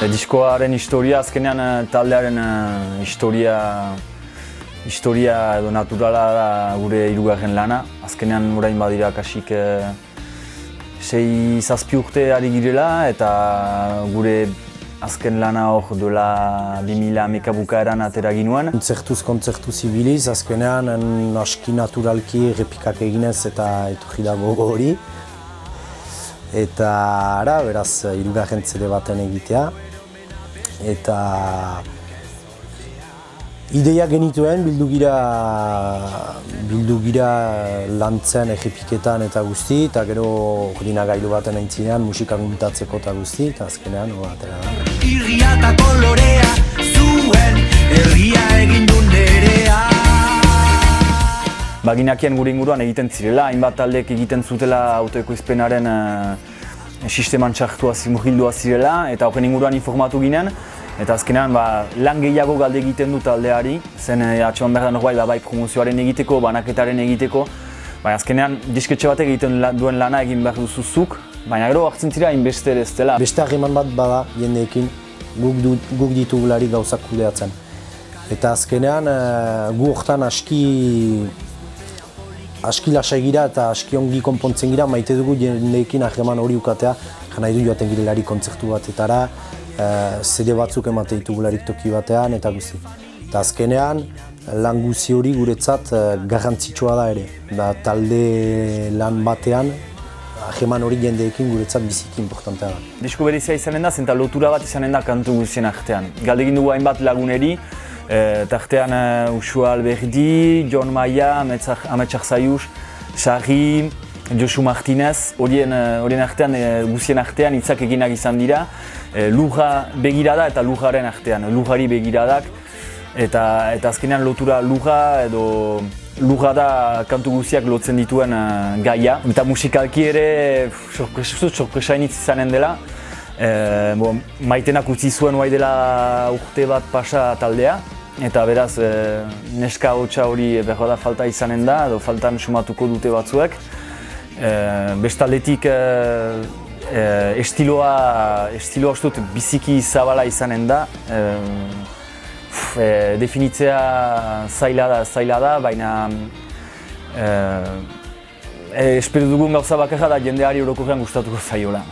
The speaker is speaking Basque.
Diskoaren historia, azkenean taldearen historia edo naturala da gure hirugarren lana. Azkenean orain badira kasik 6-7 urte ari girela eta gure azken lana hor duela 2000 bukaeran atera ginuen. Kontzertuz ibiliz, azkenean aski naturalki errepikak eginez eta etorri da gogo hori. Eta ara, beraz, hirugarren CD baten egitea. Eta ideia genituen bildu gira lantzen errepiketan eta guzti, eta gero ordinagailu baten aintzinean musikak muntatzeko eta guzti, eta azkenean atera da. Irria eta kolorea zuen, herria egin du nerea. Baginakien gure inguruan egiten zirela, hainbat taldeek egiten zutela autoekoizpenaren sisteman txartua murgildua zirela, eta horren inguruan informatu ginen. Eta azkenean lan gehiago galde egiten du taldeari, zen atxeman behar da norbait bai promozioaren egiteko, banaketaren egiteko. Azkenean disketxe batek egiten duen lana egin behar duzuzuk, baina gero hartzen zira hainbeste ere ez dela. Beste harreman bat bada jendeekin guk ditugularik gauzak kudeatzen. Eta azkenean gu hortan aski lasai gira eta aski ongi konpontzen gira, maite dugu jendeekin harreman hori ukatea, nahi du joaten girelari kontzertu batetara, CD batzuk emate ditugularik toki batean eta guzti. Eta azkenean lan guzi hori guretzat garrantzitsua da ere. Talde lan batean harreman hori jendeekin guretzat biziki importantea da. Disko berezia izanen da, zenta lotura bat izanen da kantu guztien artean. Galdegin dugu hainbat laguneri, tartean Usua Alberdi, Jon Maia, Ametsak Zaius, Sarri, Josu Martinez, horien artean, guztien artean hitzak eginak izan dira. Lurra begirada eta lurraren artean, lurrari begiradak. Eta azkenean lotura lurra edo lurra da kantu guztiak lotzen dituen gaia. Eta musikalki ere sorpresainitz izanen dela. Maitenak utzi zuen guai dela urte bat pasa taldea. Eta beraz, neska hotsa hori behar da falta izanen da, edo faltan sumatuko dute batzuek. Bestaldetik estiloa uste dut biziki zabala izanen da. Definitzea zaila da, baina espero dugun gauza bakarra da jendeari orokorrean gustatuko zaiola.